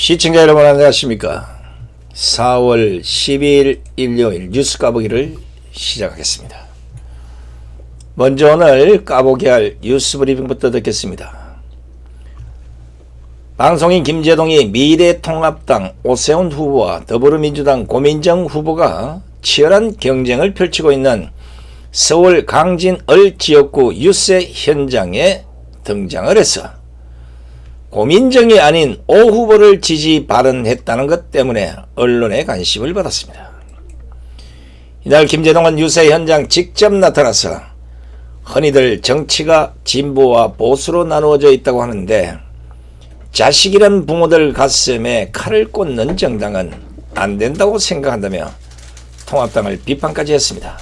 시청자 여러분 안녕하십니까. 4월 12일 일요일 뉴스 까보기를 시작하겠습니다. 먼저 오늘 까보기 할 뉴스 브리핑부터 듣겠습니다. 방송인 김제동이 미래통합당 오세훈 후보와 더불어민주당 고민정 후보가 치열한 경쟁을 펼치고 있는 서울 강진을 지역구 유세 현장에 등장을 해서 고민정이 아닌 오 후보를 지지 발언했다는 것 때문에 언론의 관심을 받았습니다. 이날 김제동은 유세 현장 직접 나타나서 흔히들 정치가 진보와 보수로 나누어져 있다고 하는데 자식이란 부모들 가슴에 칼을 꽂는 정당은 안 된다고 생각한다며 통합당을 비판까지 했습니다.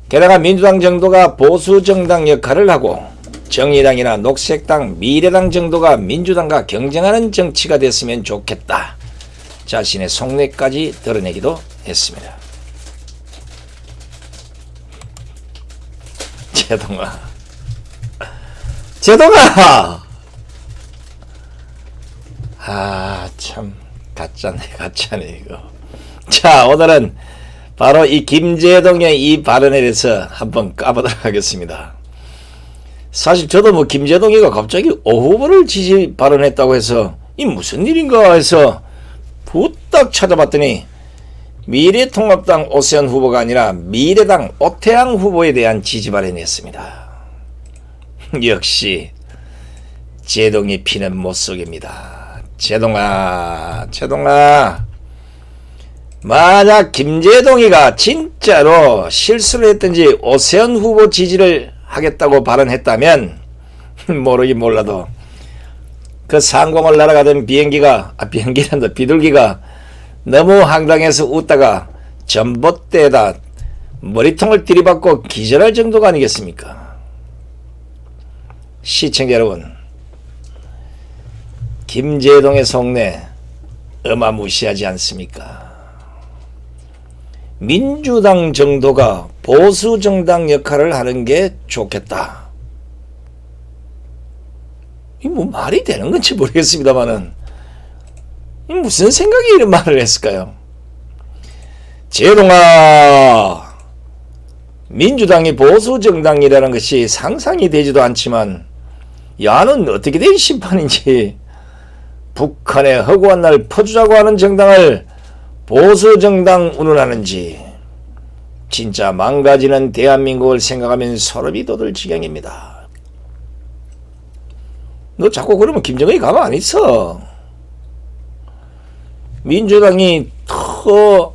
게다가 민주당 정도가 보수 정당 역할을 하고 정의당이나 녹색당, 미래당 정도가 민주당과 경쟁하는 정치가 됐으면 좋겠다. 자신의 속내까지 드러내기도 했습니다. 제동아! 참 가짜네 이거. 자, 오늘은 바로 이 김제동의 이 발언에 대해서 한번 까보도록 하겠습니다. 사실 저도 김제동이가 갑자기 오 후보를 지지 발언했다고 해서 이 무슨 일인가 해서 부딱 찾아봤더니 미래통합당 오세훈 후보가 아니라 미래당 오태양 후보에 대한 지지 발언이 했습니다. 역시 제동이 피는 못 속입니다. 제동아 만약 김제동이가 진짜로 실수를 했든지 오세훈 후보 지지를 하겠다고 발언했다면 모르긴 몰라도 그 상공을 날아가던 비둘기가 너무 황당해서 웃다가 전봇대에다 머리통을 들이받고 기절할 정도가 아니겠습니까? 시청자 여러분, 김제동의 속내 어마무시하지 않습니까? 민주당 정도가 보수 정당 역할을 하는 게 좋겠다. 이 뭐 말이 되는 건지 모르겠습니다만은 무슨 생각이 이런 말을 했을까요? 제동아, 민주당이 보수 정당이라는 것이 상상이 되지도 않지만 야는 어떻게 된 심판인지 북한에 허구한 날 퍼주자고 하는 정당을 보수 정당 운운하는지 진짜 망가지는 대한민국을 생각하면 소름이 돋을 지경입니다. 너 자꾸 그러면 김정은이 가만 안 있어. 민주당이 더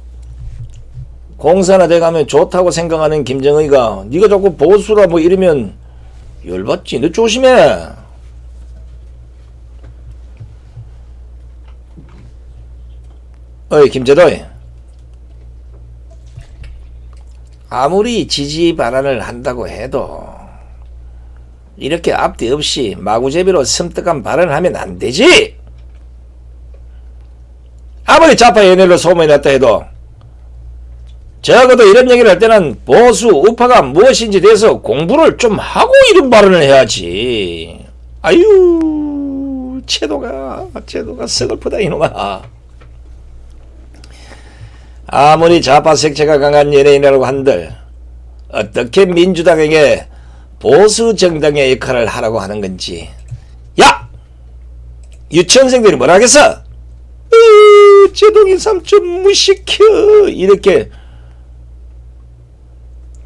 공산화 돼가면 좋다고 생각하는 김정은이가 네가 자꾸 보수라 뭐 이러면 열받지. 너 조심해. 어이 김제동, 아무리 지지 발언을 한다고 해도 이렇게 앞뒤 없이 마구제비로 섬뜩한 발언을 하면 안 되지. 아무리 좌파 연예로 소문이 났다 해도 적어도 이런 얘기를 할 때는 보수 우파가 무엇인지 대해서 공부를 좀 하고 이런 발언을 해야지. 아유, 제도가 서글프다 이놈아. 아무리 좌파 색채가 강한 연예인이라고 한들 어떻게 민주당에게 보수 정당의 역할을 하라고 하는 건지. 야! 유치원생들이 뭐라 하겠어? 제동이 삼촌 무시켜. 이렇게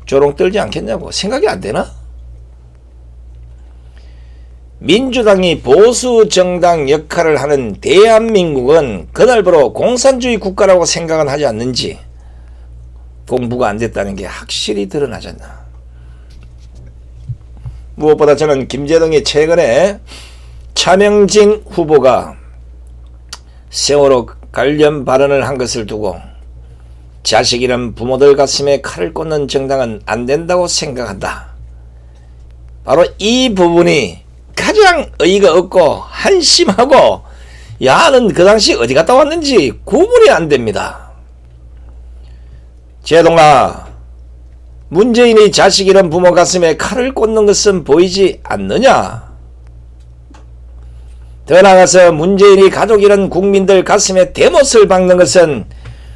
조롱 떨지 않겠냐고. 생각이 안 되나? 민주당이 보수 정당 역할을 하는 대한민국은 그날부로 공산주의 국가라고 생각은 하지 않는지 공부가 안 됐다는 게 확실히 드러나지 않나. 무엇보다 저는 김제동이 최근에 차명진 후보가 세월호 관련 발언을 한 것을 두고 자식이란 부모들 가슴에 칼을 꽂는 정당은 안 된다고 생각한다. 바로 이 부분이 가장 어이가 없고 한심하고 야는 그 당시 어디 갔다 왔는지 구분이 안 됩니다. 제동아, 문재인이 자식이란 부모 가슴에 칼을 꽂는 것은 보이지 않느냐? 더 나아가서 문재인이 가족이란 국민들 가슴에 대못을 박는 것은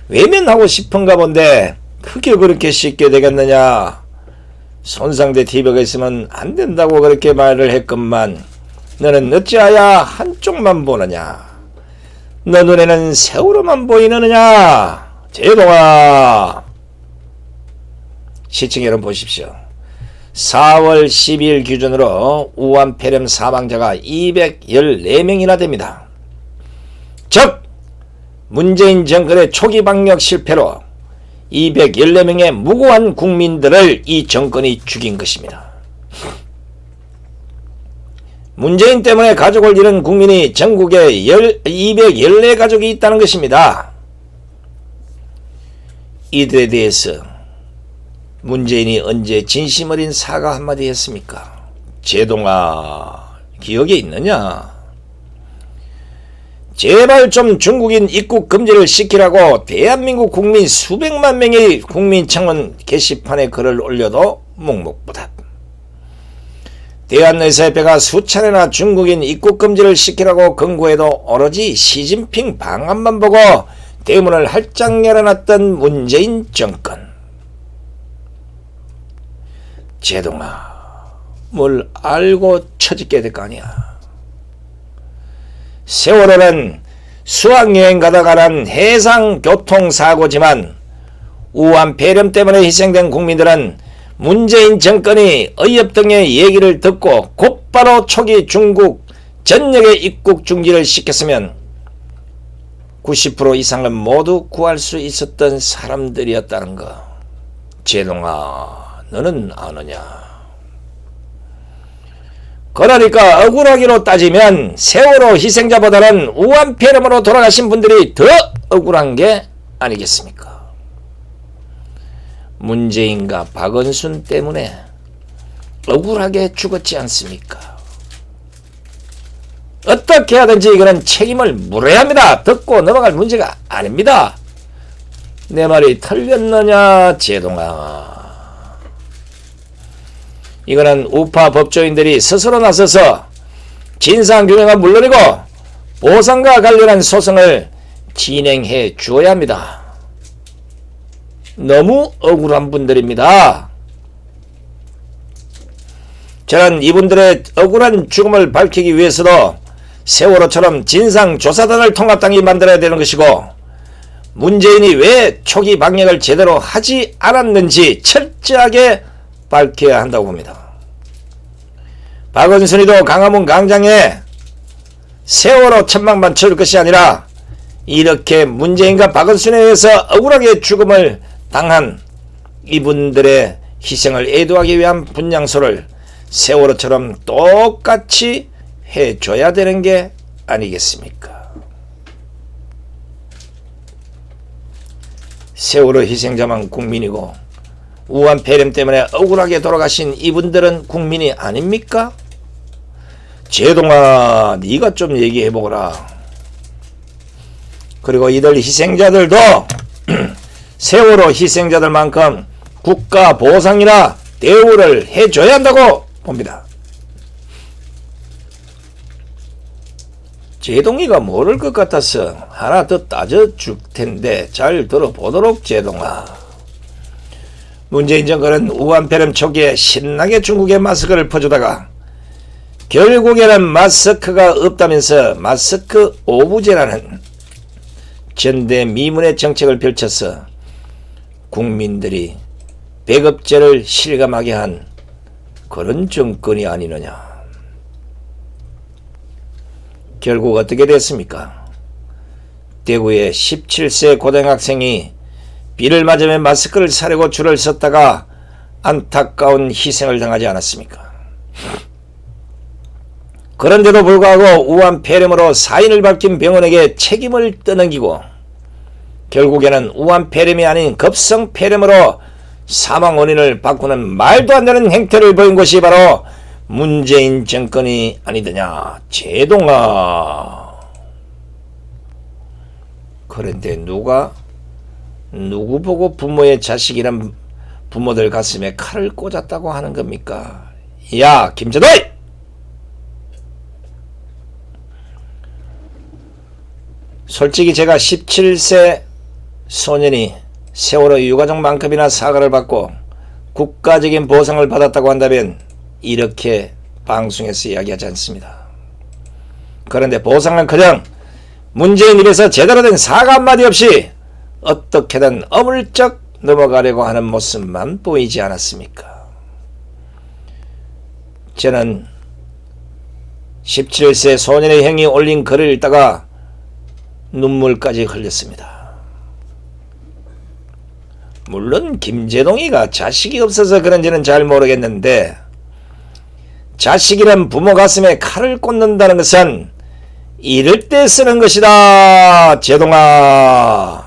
외면하고 싶은가 본데 그게 그렇게 쉽게 되겠느냐. 손상대 TV가 있으면 안 된다고 그렇게 말을 했건만 너는 어찌하여 한쪽만 보느냐. 너 눈에는 세월호만 보이느냐. 제동아. 시청 여러분 보십시오. 4월 12일 기준으로 우한 폐렴 사망자가 214명이나 됩니다. 즉 문재인 정권의 초기 방역 실패로 214명의 무고한 국민들을 이 정권이 죽인 것입니다. 문재인 때문에 가족을 잃은 국민이 전국에 214가족이 있다는 것입니다. 이들에 대해서 문재인이 언제 진심 어린 사과 한마디 했습니까? 제동아, 기억에 있느냐? 제발 좀 중국인 입국 금지를 시키라고 대한민국 국민 수백만 명의 국민청원 게시판에 글을 올려도 묵묵부답. 대한의사협회가 수차례나 중국인 입국 금지를 시키라고 권고해도 오로지 시진핑 방안만 보고 대문을 활짝 열어놨던 문재인 정권. 제동아, 뭘 알고 처짓게 될 거 아니야. 세월호는 수학여행 가다가 난 해상교통사고지만 우한 폐렴 때문에 희생된 국민들은 문재인 정권이 의협 등의 얘기를 듣고 곧바로 초기 중국 전역의 입국 중지를 시켰으면 90% 이상을 모두 구할 수 있었던 사람들이었다는 거. 제동아, 너는 아느냐? 그러니까 억울하기로 따지면 세월호 희생자보다는 우한 폐렴으로 돌아가신 분들이 더 억울한 게 아니겠습니까? 문재인과 박원순 때문에 억울하게 죽었지 않습니까? 어떻게 하든지 이거는 책임을 물어야 합니다. 듣고 넘어갈 문제가 아닙니다. 내 말이 틀렸느냐, 제동아? 이거는 우파 법조인들이 스스로 나서서 진상규명은 물론이고 보상과 관련한 소송을 진행해 주어야 합니다. 너무 억울한 분들입니다. 저는 이분들의 억울한 죽음을 밝히기 위해서도 세월호처럼 진상조사단을 통합당이 만들어야 되는 것이고, 문재인이 왜 초기 방역을 제대로 하지 않았는지 철저하게 밝혀야 한다고 봅니다. 박원순이도 광화문 광장에 세월호 천막만 쳐줄 것이 아니라 이렇게 문재인과 박원순에 의해서 억울하게 죽음을 당한 이분들의 희생을 애도하기 위한 분향소를 세월호처럼 똑같이 해줘야 되는 게 아니겠습니까? 세월호 희생자만 국민이고 우한 폐렴 때문에 억울하게 돌아가신 이분들은 국민이 아닙니까? 제동아, 네가 좀 얘기해보거라. 그리고 이들 희생자들도 세월호 희생자들만큼 국가 보상이나 대우를 해줘야 한다고 봅니다. 제동이가 모를 것 같아서 하나 더 따져줄 텐데 잘 들어보도록. 제동아, 문재인 정권은 우한 폐렴 초기에 신나게 중국에 마스크를 퍼주다가 결국에는 마스크가 없다면서 마스크 오부제라는 전대미문의 정책을 펼쳐서 국민들이 배급제를 실감하게 한 그런 정권이 아니느냐. 결국 어떻게 됐습니까? 대구의 17세 고등학생이 비를 맞으며 마스크를 사려고 줄을 섰다가 안타까운 희생을 당하지 않았습니까? 그런데도 불구하고 우한 폐렴으로 사인을 밝힌 병원에게 책임을 떠넘기고 결국에는 우한 폐렴이 아닌 급성 폐렴으로 사망 원인을 바꾸는 말도 안 되는 행태를 보인 것이 바로 문재인 정권이 아니더냐. 제동아. 그런데 누구 보고 부모의 자식이란 부모들 가슴에 칼을 꽂았다고 하는 겁니까? 야, 김재도이! 솔직히 제가 17세 소년이 세월호 유가족만큼이나 사과를 받고 국가적인 보상을 받았다고 한다면 이렇게 방송에서 이야기하지 않습니다. 그런데 보상은커녕 문재인 입에서 제대로 된 사과 한마디 없이 어떻게든 어물쩍 넘어가려고 하는 모습만 보이지 않았습니까? 저는 17세 소년의 형이 올린 글을 읽다가 눈물까지 흘렸습니다. 물론 김제동이가 자식이 없어서 그런지는 잘 모르겠는데 자식이란 부모 가슴에 칼을 꽂는다는 것은 이럴 때 쓰는 것이다. 제동아.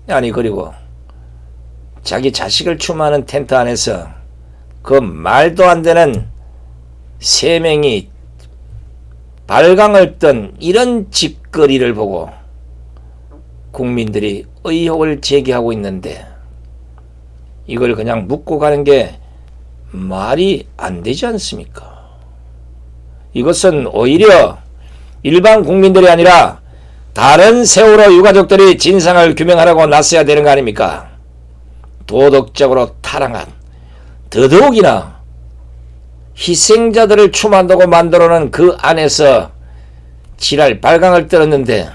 아니 그리고 자기 자식을 추모하는 텐트 안에서 그 말도 안 되는 세 명이 발광을 뜬 이런 짓거리를 보고 국민들이 의혹을 제기하고 있는데 이걸 그냥 묻고 가는 게 말이 안 되지 않습니까? 이것은 오히려 일반 국민들이 아니라 다른 세월호 유가족들이 진상을 규명하라고 나서야 되는 거 아닙니까? 도덕적으로 타락한, 더더욱이나 희생자들을 추모한다고 만들어놓은 그 안에서 지랄 발광을 떨었는데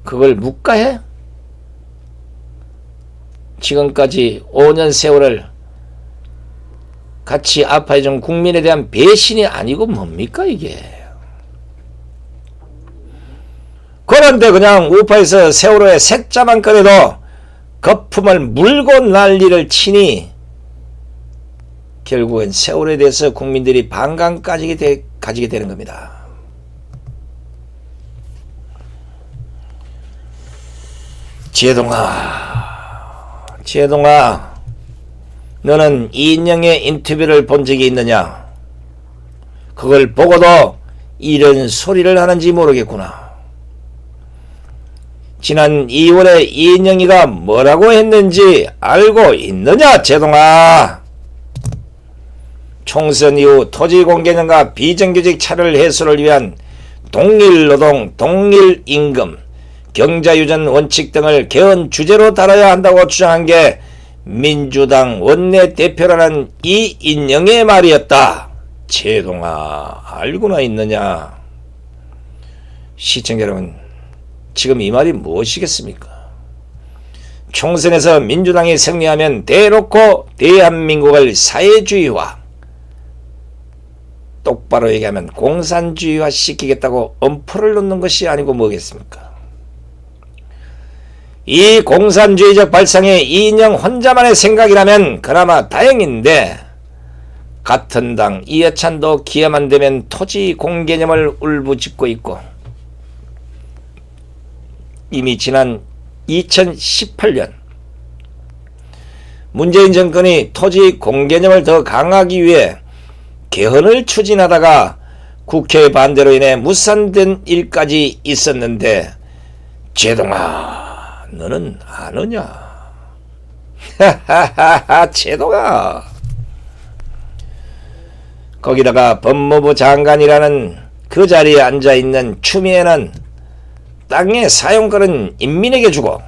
그걸 묵과해? 지금까지 5년 세월을 같이 아파해준 국민에 대한 배신이 아니고 뭡니까 이게? 그런데 그냥 우파에서 세월호의 색자만 꺼내도 거품을 물고 난리를 치니 결국은 세월호에 대해서 국민들이 반감까지 가지게 되는 겁니다. 제동아, 너는 이인영의 인터뷰를 본 적이 있느냐? 그걸 보고도 이런 소리를 하는지 모르겠구나. 지난 2월에 이인영이가 뭐라고 했는지 알고 있느냐, 제동아? 총선 이후 토지공개념과 비정규직 차별 해소를 위한 동일노동, 동일임금, 경자유전 원칙 등을 개헌 주제로 다뤄야 한다고 주장한 게 민주당 원내대표라는 이인영의 말이었다. 제동아, 알고나 있느냐? 시청자 여러분, 지금 이 말이 무엇이겠습니까? 총선에서 민주당이 승리하면 대놓고 대한민국을 사회주의화, 똑바로 얘기하면 공산주의화 시키겠다고 엄포를 놓는 것이 아니고 뭐겠습니까? 이 공산주의적 발상이 이인영 혼자만의 생각이라면 그나마 다행인데 같은 당 이해찬도 기회만 되면 토지 공개념을 울부짖고 있고 이미 지난 2018년 문재인 정권이 토지 공개념을 더 강화하기 위해 개헌을 추진하다가 국회 반대로 인해 무산된 일까지 있었는데 제동아, 너는 아느냐? 하하하하, 제동아. 거기다가 법무부 장관이라는 그 자리에 앉아있는 추미애는 땅의 사용권은 인민에게 주고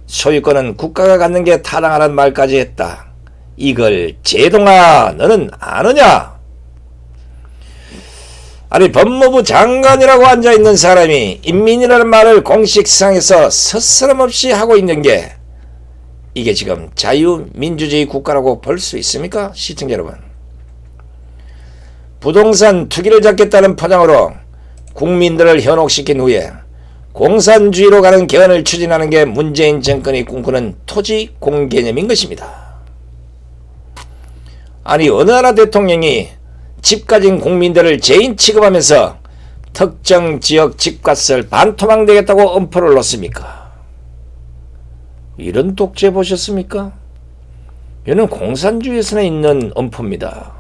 소유권은 국가가 갖는 게 타당하란 말까지 했다. 이걸 제동아, 너는 아느냐? 아니 법무부 장관이라고 앉아있는 사람이 인민이라는 말을 공식상에서 서스럼없이 하고 있는 게 이게 지금 자유민주주의 국가라고 볼 수 있습니까? 시청자 여러분, 부동산 투기를 잡겠다는 포장으로 국민들을 현혹시킨 후에 공산주의로 가는 개헌을 추진하는 게 문재인 정권이 꿈꾸는 토지 공개념인 것입니다. 아니 어느 나라 대통령이 집 가진 국민들을 죄인 취급하면서 특정 지역 집값을 반토막내겠다고 엄포를 놓습니까? 이런 독재 보셨습니까? 이는 공산주의에서나 있는 엄포입니다.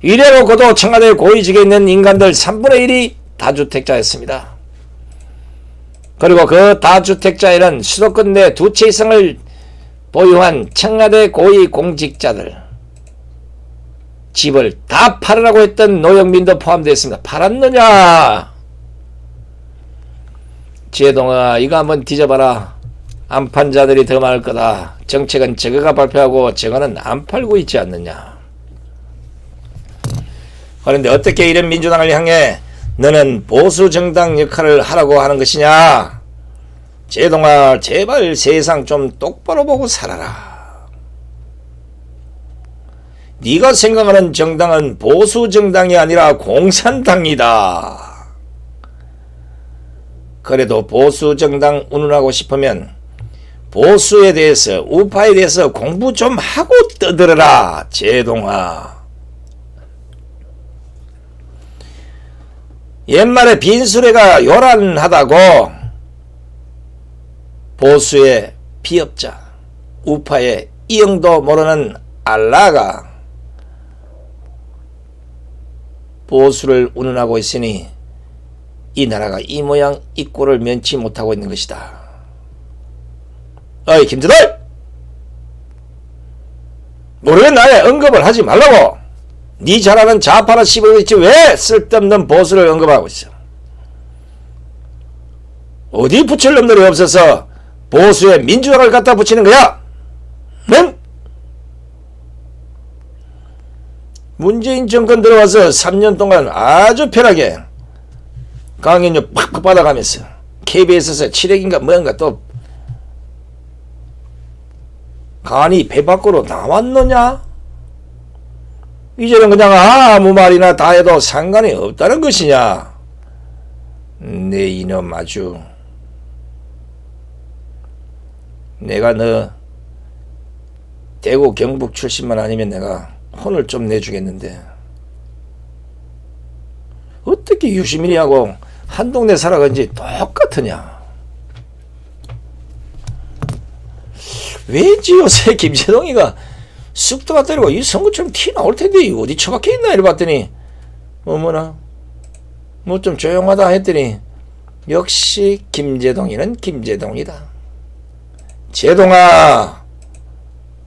이래놓고도 청와대 고위직에 있는 인간들 3분의 1이 다주택자였습니다. 그리고 그 다주택자에는 수도권 내 2채 이상을 보유한 청와대 고위 공직자들, 집을 다 팔으라고 했던 노영민도 포함되어 있습니다. 팔았느냐? 제동아, 이거 한번 뒤져봐라. 안 판 자들이 더 많을 거다. 정책은 저거가 발표하고 저거는 안 팔고 있지 않느냐. 그런데 어떻게 이런 민주당을 향해 너는 보수 정당 역할을 하라고 하는 것이냐? 제동아, 제발 세상 좀 똑바로 보고 살아라. 네가 생각하는 정당은 보수 정당이 아니라 공산당이다. 그래도 보수 정당 운운하고 싶으면 보수에 대해서, 우파에 대해서 공부 좀 하고 떠들어라, 제동아. 옛말에 빈수레가 요란하다고 보수의 비업자, 우파의 이응도 모르는 알라가 보수를 운운하고 있으니 이 나라가 이 모양 이 꼴을 면치 못하고 있는 것이다. 어이 김재돌! 모르겠나? 언급을 하지 말라고! 네 잘 아는 좌파라 씹어 있지 왜 쓸데없는 보수를 언급하고 있어? 어디 붙일 놈들이 없어서 보수에 민주당을 갖다 붙이는 거야? 응? 문재인 정권 들어와서 3년 동안 아주 편하게 강연료 팍팍 받아가면서 KBS에서 7억인가 뭔가 또 간이 배 밖으로 나왔느냐? 이제는 그냥 아무 말이나 다 해도 상관이 없다는 것이냐? 내 이놈 아주 내가 너 대구 경북 출신만 아니면 내가 혼을 좀 내주겠는데 어떻게 유시민이하고 한 동네 살아간지 똑같으냐? 왜지 요새 김재동이가 쑥도가 때리고 이 선거처럼 티 나올 텐데 이거 어디 처박혀 있나 이래 봤더니 어머나 뭐 좀 조용하다 했더니 역시 김재동이는 김재동이다. 제동아,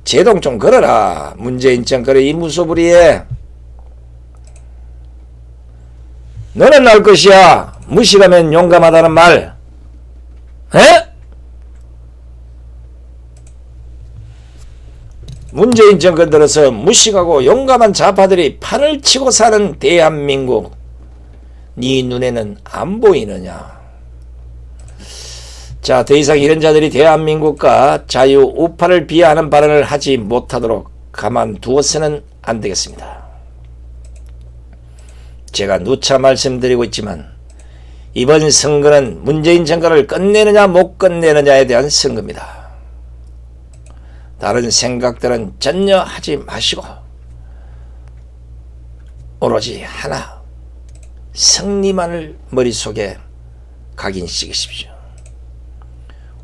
제동 좀 걸어라. 문재인 정권의 이 무소불위에 너는 날 것이야. 무식하면 용감하다는 말. 에? 문재인 정권 들어서 무식하고 용감한 좌파들이 판을 치고 사는 대한민국, 네 눈에는 안 보이느냐? 자, 더 이상 이런 자들이 대한민국과 자유 우파를 비하하는 발언을 하지 못하도록 가만두어서는 안 되겠습니다. 제가 누차 말씀드리고 있지만 이번 선거는 문재인 정권을 끝내느냐 못 끝내느냐에 대한 선거입니다. 다른 생각들은 전혀 하지 마시고 오로지 하나, 승리만을 머릿속에 각인시키십시오.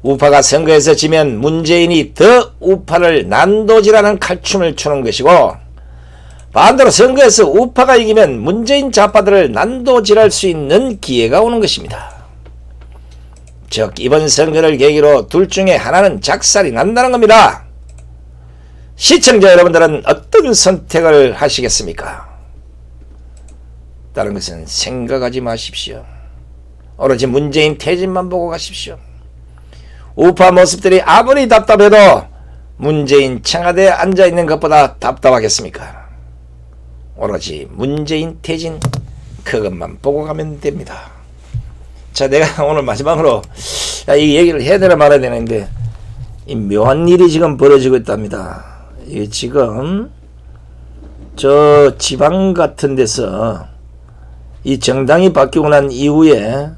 우파가 선거에서 지면 문재인이 더 우파를 난도질하는 칼춤을 추는 것이고, 반대로 선거에서 우파가 이기면 문재인 좌파들을 난도질할 수 있는 기회가 오는 것입니다. 즉 이번 선거를 계기로 둘 중에 하나는 작살이 난다는 겁니다. 시청자 여러분들은 어떤 선택을 하시겠습니까? 다른 것은 생각하지 마십시오. 오로지 문재인 퇴진만 보고 가십시오. 우파 모습들이 아무리 답답해도 문재인 청와대에 앉아있는 것보다 답답하겠습니까? 오로지 문재인 퇴진 그것만 보고 가면 됩니다. 자, 내가 오늘 마지막으로 이 얘기를 해야 되나 말아야 되는데 이 묘한 일이 지금 벌어지고 있답니다. 이게 지금 저 지방 같은 데서 이 정당이 바뀌고 난 이후에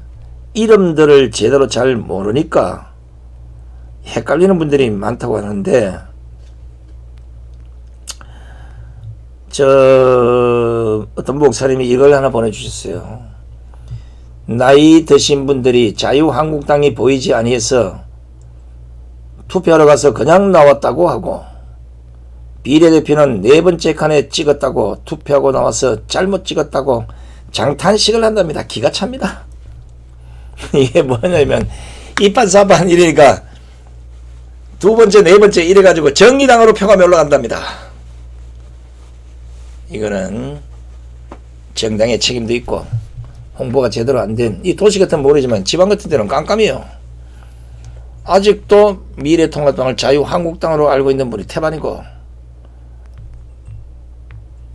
이름들을 제대로 잘 모르니까 헷갈리는 분들이 많다고 하는데, 어떤 목사님이 이걸 하나 보내주셨어요. 나이 드신 분들이 자유한국당이 보이지 아니해서 투표하러 가서 그냥 나왔다고 하고, 비례대표는 4번째 칸에 찍었다고 투표하고 나와서 잘못 찍었다고 장탄식을 한답니다. 기가 찹니다. 이게 뭐냐면 이판사판 이러니까 2번째 4번째 이래가지고 정의당으로 표가 올라간답니다. 이거는 정당의 책임도 있고 홍보가 제대로 안 된 이 도시 같은 모르지만 지방 같은 데는 깜깜해요. 아직도 미래통합당을 자유한국당으로 알고 있는 분이 태반이고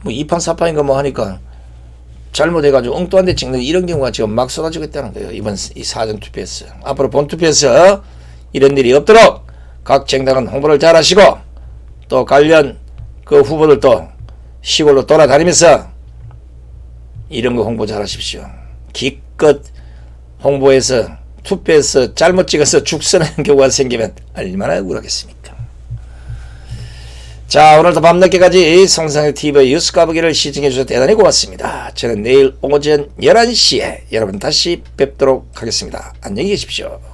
뭐 2판 4판인가 뭐 하니까 잘못해가지고 엉뚱한 데 찍는 이런 경우가 지금 막 쏟아지고 있다는 거예요. 이번 이 사전투표에서. 앞으로 본투표에서 이런 일이 없도록 각 정당은 홍보를 잘 하시고 또 관련 그 후보들도 시골로 돌아다니면서 이런 거 홍보 잘 하십시오. 기껏 홍보해서 투표해서 잘못 찍어서 죽선하는 경우가 생기면 얼마나 억울하겠습니까. 자, 오늘도 밤늦게까지 성상혁TV의 뉴스 까보기를 시청해주셔서 대단히 고맙습니다. 저는 내일 오전 11시에 여러분 다시 뵙도록 하겠습니다. 안녕히 계십시오.